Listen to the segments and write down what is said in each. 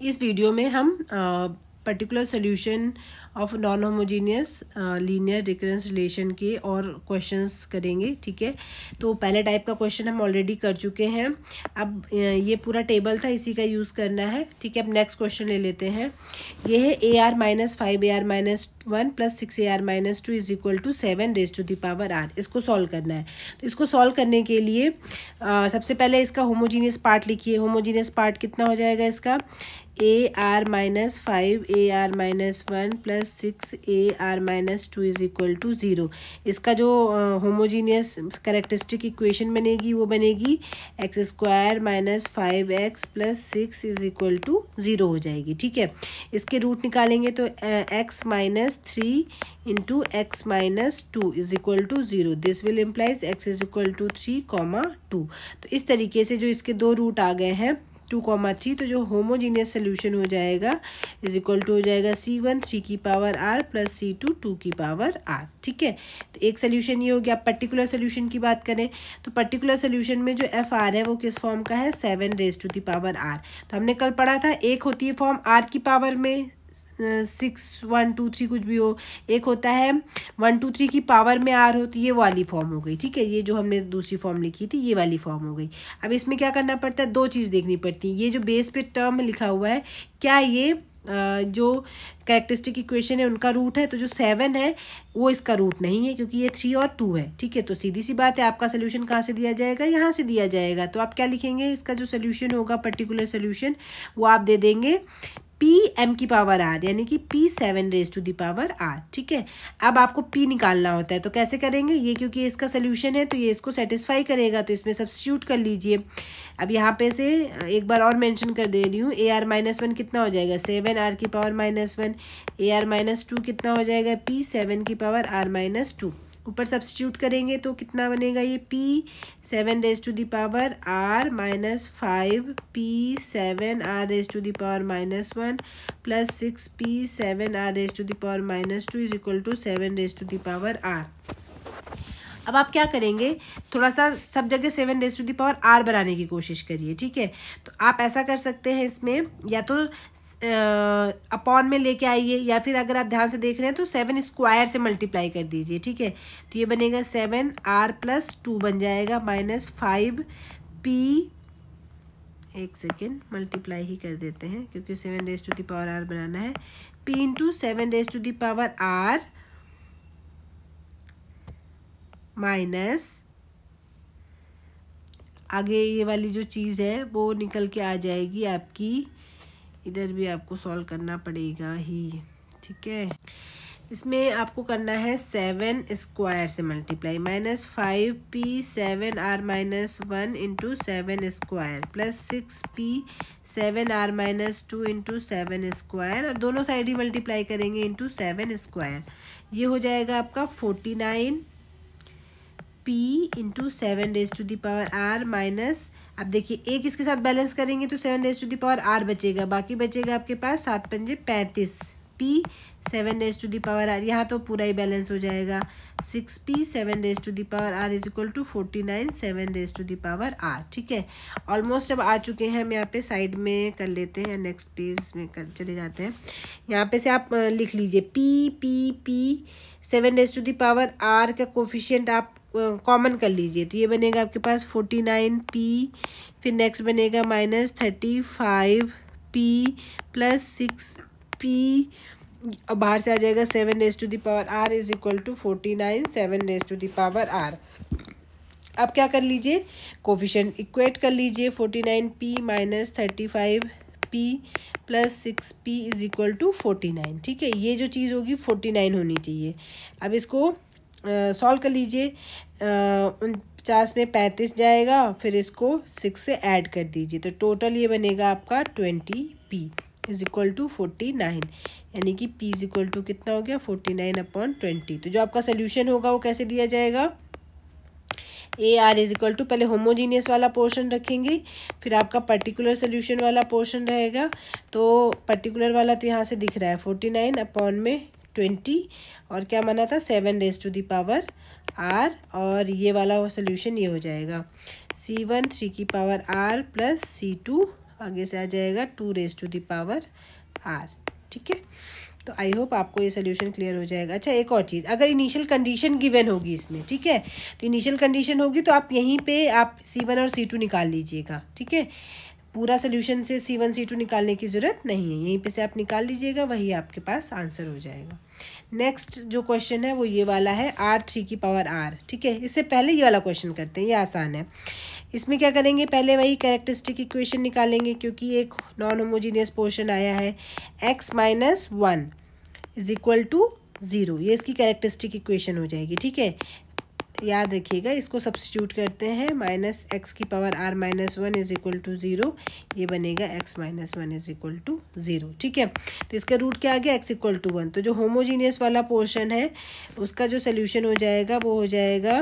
इस वीडियो में हम particular solution of non homogeneous linear recurrence relation के और क्वेश्चंस करेंगे। ठीक है, तो पहले टाइप का क्वेश्चन हम ऑलरेडी कर चुके हैं। अब ये पूरा टेबल था, इसी का यूज़ करना है। ठीक है, अब नेक्स्ट क्वेश्चन ले लेते हैं। ये है AR-5AR-1 + 6AR-2 is equal to 7^r। इसको सॉल्व करना है। तो इसको सॉल्व करने के लिए सबसे पहले इसका होमोजीनियस पार्ट लिखिए। होमोजीनियस पार्ट कितना हो जाएगा इसका? AR-5AR-1 + 6AR-2 is equal to 0। इसका जो होमोजीनियस कैरेक्टरिस्टिक इक्वेशन बनेगी वो बनेगी x² - 5x + 6 is equal to 0 हो जाएगी। ठीक है, इसके रूट निकालेंगे तो x - 3 × x - 2 is equal to 0। This will implies x is equal to 3, 2। तो इस तरीके से जो इसके दो रूट आ गए हैं 2, 3, तो जो होमोजीनियस सोल्यूशन हो जाएगा इज इक्वल टू हो जाएगा C1 3r + C2 2r। ठीक है, तो एक सोल्यूशन ये हो गया। पर्टिकुलर सोल्यूशन की बात करें तो पर्टिकुलर सोल्यूशन में जो FR है वो किस फॉर्म का है? 7^r। तो हमने कल पढ़ा था, एक होती है फॉर्म r की पावर में 6 1 2 3 कुछ भी हो, एक होता है 1 2 3 की पावर में r होती है, ये वाली फॉर्म हो गई। ठीक है, ये जो हमने दूसरी फॉर्म लिखी थी ये वाली फॉर्म हो गई। अब इसमें क्या करना पड़ता है? दो चीज़ देखनी पड़ती है। ये जो बेस पे टर्म लिखा हुआ है, क्या ये जो कैरेक्टरिस्टिक इक्वेशन है उनका रूट है? तो जो 7 है वो इसका रूट नहीं है, क्योंकि ये 3 और 2 है। ठीक है, तो सीधी सी बात है, आपका सोल्यूशन कहाँ से दिया जाएगा? यहाँ से दिया जाएगा। तो आप क्या लिखेंगे? इसका जो सोल्यूशन होगा पर्टिकुलर सोल्यूशन वो आप दे देंगे Pm⁻r, यानी कि P7^r। ठीक है, अब आपको P निकालना होता है, तो कैसे करेंगे? ये क्योंकि इसका सोल्यूशन है तो ये इसको सेटिस्फाई करेगा, तो इसमें सब्स्टिट्यूट कर लीजिए। अब यहाँ पे से एक बार और मेंशन कर दे रही हूँ, AR-1 कितना हो जाएगा? 7r⁻1। AR-2 कितना हो जाएगा? P7⁻r-2। ऊपर सब्स्टिट्यूट करेंगे तो कितना बनेगा? ये P7^r - 5 P7r⁻1 + 6 P7r⁻2 is equal to 7^r। अब आप क्या करेंगे? थोड़ा सा सब जगह 7^r बनाने की कोशिश करिए। ठीक है, तो आप ऐसा कर सकते हैं, इसमें या तो अपॉन में लेके आइए, या फिर अगर आप ध्यान से देख रहे हैं तो 7² से मल्टीप्लाई कर दीजिए। ठीक है, तो ये बनेगा 7r + 2 बन जाएगा -5 P, एक सेकेंड मल्टीप्लाई ही कर देते हैं क्योंकि 7^r बनाना है। P × 7^r माइनस आगे ये वाली जो चीज़ है वो निकल के आ जाएगी आपकी, इधर भी आपको सॉल्व करना पड़ेगा ही। ठीक है, इसमें आपको करना है 7² से मल्टीप्लाई, -5 P7r-1 × 7² + 6 P7r-2 × 7², और दोनों साइड ही मल्टीप्लाई करेंगे × 7²। ये हो जाएगा आपका 49 P × 7^r माइनस, अब देखिए एक इसके साथ बैलेंस करेंगे तो 7^r बचेगा, बाकी बचेगा आपके पास 7 × 5 = 35 P7^r। यहाँ तो पूरा ही बैलेंस हो जाएगा। 6 P7^r is equal to 49 7^r। ठीक है, ऑलमोस्ट अब आ चुके हैं। हम यहाँ पे साइड में कर लेते हैं, नेक्स्ट पेज में कर चले जाते हैं। यहाँ पे से आप लिख लीजिए P 7^r का कोफिशिएंट आप कॉमन कर लीजिए, तो ये बनेगा आपके पास 49 P, फिर नेक्स्ट बनेगा -35 P + 6 P, और बाहर से आ जाएगा 7^r is equal to 49 7^r। अब क्या कर लीजिए? कोफिशिएंट इक्वेट कर लीजिए। 49 P - 35 P + 6 P is equal to 49। ठीक है, ये जो चीज़ होगी 49 होनी चाहिए। अब इसको सॉल्व कर लीजिए। 49 में 35 जाएगा, फिर इसको 6 से ऐड कर दीजिए, तो टोटल ये बनेगा आपका 20 P इज इक्वल टू 49, यानी कि P इज इक्वल टू कितना हो गया? 49/20। तो जो आपका सोल्यूशन होगा वो कैसे दिया जाएगा? AR इज इक्वल टू, पहले होमोजीनियस वाला पोर्शन रखेंगे, फिर आपका पर्टिकुलर सोल्यूशन वाला पोर्शन रहेगा। तो पर्टिकुलर वाला तो यहाँ से दिख रहा है 49/20, और क्या माना था? 7^r, और ये वाला सोल्यूशन ये हो जाएगा C1 3r + C2 आगे से आ जाएगा 2 raise to the power r. ठीक है, तो आई होप आपको ये सोल्यूशन क्लियर हो जाएगा। अच्छा, एक और चीज़, अगर इनिशियल कंडीशन गिवन होगी इसमें, ठीक है, तो इनिशियल कंडीशन होगी तो आप यहीं पे आप C1 और C2 निकाल लीजिएगा। ठीक है, पूरा सोल्यूशन से C1 C2 निकालने की ज़रूरत नहीं है, यहीं पे से आप निकाल लीजिएगा, वही आपके पास आंसर हो जाएगा। नेक्स्ट जो क्वेश्चन है वो ये वाला है R3 की पावर R। ठीक है, इससे पहले ये वाला क्वेश्चन करते हैं, ये आसान है। इसमें क्या करेंगे, पहले वही कैरेक्टरिस्टिक इक्वेशन निकालेंगे, क्योंकि एक नॉन होमोजीनियस पोर्शन आया है x minus 1 is equal to 0, ये इसकी कैरेक्टरिस्टिक इक्वेशन हो जाएगी। ठीक है, याद रखिएगा, इसको सब्स्टिट्यूट करते हैं, माइनस एक्स की power r minus 1 is equal to 0, ये बनेगा x minus 1 is equal to 0। ठीक है, तो इसका रूट क्या आ गया, x इक्वल टू 1। तो जो होमोजीनियस वाला पोर्शन है उसका जो सोल्यूशन हो जाएगा वो हो जाएगा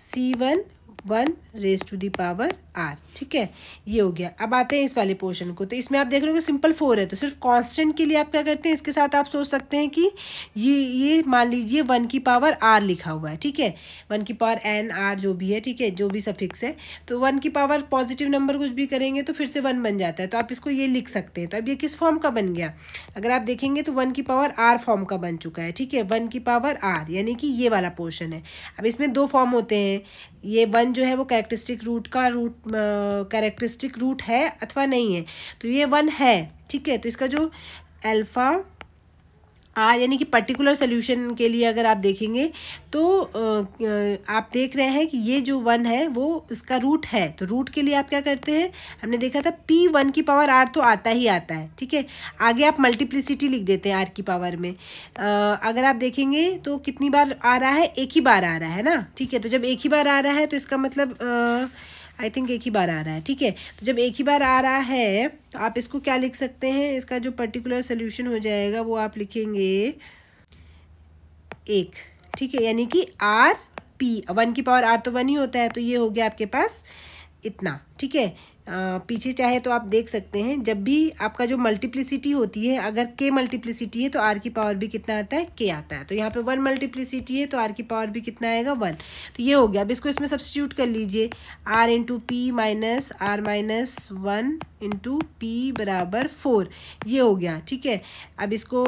C1 1 raise to the power r. ठीक है, ये हो गया। अब आते हैं इस वाले पोर्शन को, तो इसमें आप देख रहे हो कि सिंपल 4 है, तो सिर्फ कांस्टेंट के लिए आप क्या करते हैं, इसके साथ आप सोच सकते हैं कि ये मान लीजिए 1 की पावर आर लिखा हुआ है। ठीक है, 1 की पावर एन आर जो भी है, ठीक है, जो भी सफिक्स है, तो 1 की पावर पॉजिटिव नंबर कुछ भी करेंगे तो फिर से 1 बन जाता है, तो आप इसको ये लिख सकते हैं। तो अब ये किस फॉर्म का बन गया, अगर आप देखेंगे तो 1 की पावर आर फॉर्म का बन चुका है। ठीक है, 1 की पावर आर यानी कि ये वाला पोर्शन है। अब इसमें 2 फॉर्म होते हैं, ये 1 जो है वो कैरेक्टरिस्टिक रूट है अथवा नहीं है, तो ये 1 है। ठीक है, तो इसका जो अल्फा आर यानी कि पर्टिकुलर सोल्यूशन के लिए अगर आप देखेंगे तो आप देख रहे हैं कि ये जो 1 है वो इसका रूट है, तो रूट के लिए आप क्या करते हैं, हमने देखा था P1 की पावर आर तो आता ही आता है। ठीक है, आगे आप मल्टीप्लिसिटी लिख देते हैं आर की पावर में। अगर आप देखेंगे तो कितनी बार आ रहा है, एक ही बार आ रहा है ना। ठीक है, तो जब एक ही बार आ रहा है तो इसका मतलब आई थिंक एक ही बार आ रहा है। ठीक है, तो जब एक ही बार आ रहा है तो आप इसको क्या लिख सकते हैं, इसका जो पर्टिकुलर सोल्यूशन हो जाएगा वो आप लिखेंगे 1। ठीक है, यानी कि आर पी, 1 की पावर आर तो 1 ही होता है, तो ये हो गया आपके पास इतना। ठीक है, पीछे चाहे तो आप देख सकते हैं, जब भी आपका जो मल्टीप्लिसिटी होती है, अगर k मल्टीप्लिसिटी है तो r की पावर भी कितना आता है, k आता है। तो यहाँ पे 1 मल्टीप्लिसिटी है तो r की पावर भी कितना आएगा, 1। तो ये हो गया। अब इसको इसमें सब्स्टिट्यूट कर लीजिए, r into p minus r minus 1 into p बराबर 4, ये हो गया। ठीक है, अब इसको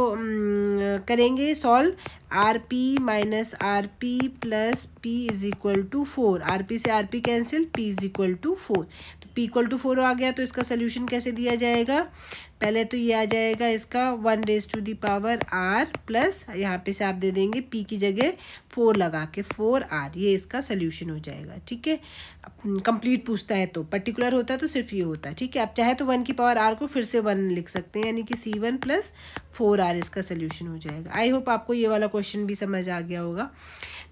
करेंगे solve, R P minus R P plus P is equal to 4, R P से R P cancel, P is equal to 4, तो पी इक्वल टू 4 आ गया। तो इसका सोल्यूशन कैसे दिया जाएगा, पहले तो ये आ जाएगा इसका 1 raise to the power r plus यहाँ पे से आप दे देंगे p की जगह 4 लगा के 4r, ये इसका सोल्यूशन हो जाएगा। ठीक है, कंप्लीट पूछता है तो, पर्टिकुलर होता है तो सिर्फ ये होता है। ठीक है, आप चाहे तो 1 की पावर r को फिर से 1 लिख सकते हैं, यानी कि C1 प्लस 4r इसका सोल्यूशन हो जाएगा। आई होप आपको ये वाला क्वेश्चन भी समझ आ गया होगा।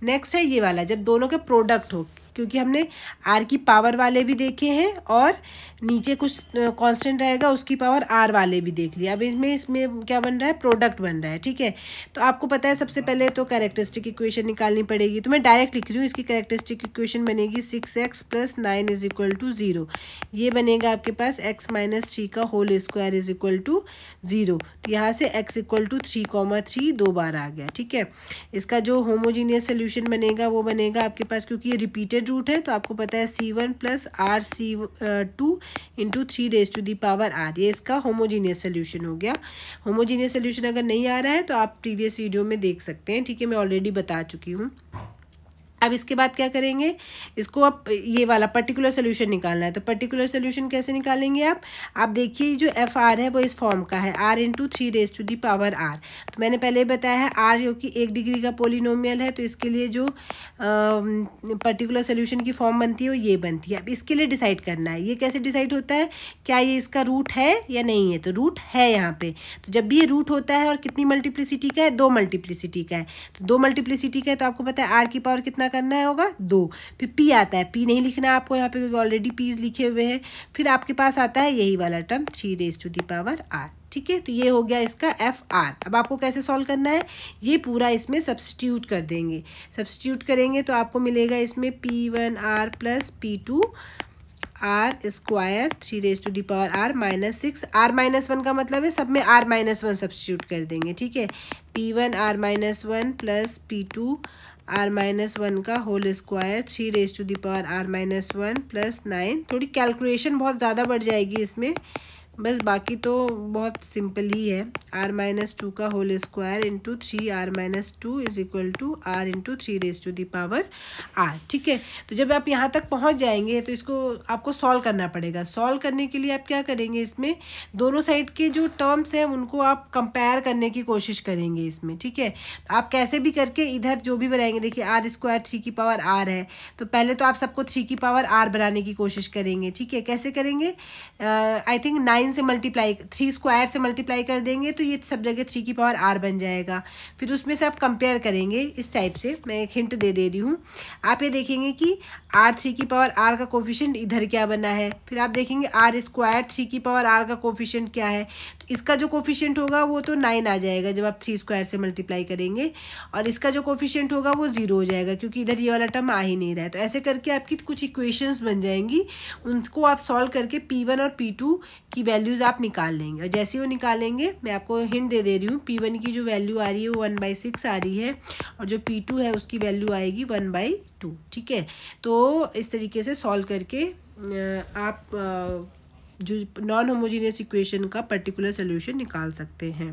नेक्स्ट है ये वाला, जब दोनों का प्रोडक्ट हो, क्योंकि हमने आर की पावर वाले भी देखे हैं और नीचे कुछ कांस्टेंट रहेगा उसकी पावर आर वाले भी देख लिया। अब इसमें क्या बन रहा है, प्रोडक्ट बन रहा है। ठीक है, तो आपको पता है सबसे पहले तो कैरेक्टरिस्टिक इक्वेशन निकालनी पड़ेगी, तो मैं डायरेक्ट लिख रही हूँ, इसकी कैरेक्टरिस्टिक इक्वेशन बनेगी 6x plus 9 is equal to 0, ये बनेगा आपके पास x माइनस 3 का whole square is equal to 0। तो यहाँ से x इक्वल टू 3,3 2 बार आ गया। ठीक है, इसका जो होमोजीनियस सोल्यूशन बनेगा वो बनेगा आपके पास, क्योंकि ये रिपीटेड रूट है तो आपको पता है C1 plus r C2 into 3 raise to the power r, ये इसका होमोजीनियस सोल्यूशन हो गया। होमोजीनियस सोल्यूशन अगर नहीं आ रहा है तो आप प्रीवियस वीडियो में देख सकते हैं। ठीक है, मैं ऑलरेडी बता चुकी हूँ। अब इसके बाद क्या करेंगे, इसको अब ये वाला पर्टिकुलर सोल्यूशन निकालना है, तो पर्टिकुलर सोल्यूशन कैसे निकालेंगे आप देखिए जो एफ आर है वो इस फॉर्म का है, r into 3 raise to the power r. तो मैंने पहले बताया है आर जो कि 1 डिग्री का पोलिनोमियल है, तो इसके लिए जो पर्टिकुलर सोल्यूशन की फॉर्म बनती है वो ये बनती है। अब इसके लिए डिसाइड करना है, ये कैसे डिसाइड होता है, क्या ये इसका रूट है या नहीं है, तो रूट है यहाँ पे। तो जब भी ये रूट होता है और कितनी मल्टीप्लिसिटी का है, 2 मल्टीप्लिसिटी का है, तो 2 मल्टीप्लिसिटी का है, तो आपको पता है आर की पावर कितना करना है होगा 2, फिर p आता है, p नहीं लिखना है आपको यहाँ पे क्योंकि ऑलरेडी p's लिखे हुए हैं, फिर आपके पास आता है यही वाला term 3 raise to the power r। ठीक है, तो ये हो गया इसका एफ आर। अब आपको कैसे सॉल्व करना है, ये पूरा इसमें सब्स्टिट्यूट कर देंगे, सब्स्टिट्यूट करेंगे तो आपको मिलेगा इसमें P1r plus P2 r square 3 raise to the power r minus 6, r minus 1 का मतलब है सब में आर माइनस 1 सब्स्टिट्यूट कर देंगे। ठीक है, P1 are minus 1 plus P2 r-1 का whole square 3 raise to the power r-1 plus 9। थोड़ी कैलकुलेशन बहुत ज़्यादा बढ़ जाएगी इसमें, बस बाकी तो बहुत सिंपल ही है। r-2 का whole square into 3r-2 is equal to r into 3 raise to the power r। ठीक है, तो जब आप यहाँ तक पहुँच जाएंगे तो इसको आपको सॉल्व करना पड़ेगा। सॉल्व करने के लिए आप क्या करेंगे, इसमें दोनों साइड के जो टर्म्स हैं उनको आप कंपेयर करने की कोशिश करेंगे इसमें। ठीक है, तो आप कैसे भी करके इधर जो भी बनाएंगे, देखिए r स्क्वायर 3 की पावर r है, तो पहले तो आप सबको 3 की पावर r बनाने की कोशिश करेंगे। ठीक है, कैसे करेंगे, आई थिंक 9 से मल्टीप्लाई, 3 स्क्वायर से मल्टीप्लाई कर देंगे तो ये सब जगह 3 की पावर r बन जाएगा। फिर उसमें से आप कंपेयर करेंगे इस टाइप से। मैं एक हिंट दे रही हूँ, आप ये देखेंगे कि r 3 की पावर r का कोफिशिएंट इधर क्या बना है, फिर आप देखेंगे r स्क्वायर 3 की पावर r का कोफिशिएंट क्या है, तो इसका जो कोफिशिएंट होगा वो तो 9 आ जाएगा जब आप 3 स्क्वायर से मल्टीप्लाई करेंगे, और इसका जो कोफिशिएंट होगा वो 0 हो जाएगा क्योंकि इधर ये वाला टर्म आ ही नहीं रहा है। तो ऐसे करके आपकी कुछ इक्वेशंस बन जाएंगी, उनको आप सॉल्व करके P1 और P2 की वैल्यूज़ आप निकाल लेंगे। और जैसे वो निकालेंगे, मैं आपको हिंट दे रही हूँ, P1 की जो वैल्यू आ रही है वो 1/6 आ रही है, और जो P2 है उसकी वैल्यू आएगी 1/2। ठीक है, तो इस तरीके से सॉल्व करके आप जो नॉन होमोजीनियस इक्वेशन का पर्टिकुलर सोल्यूशन निकाल सकते हैं।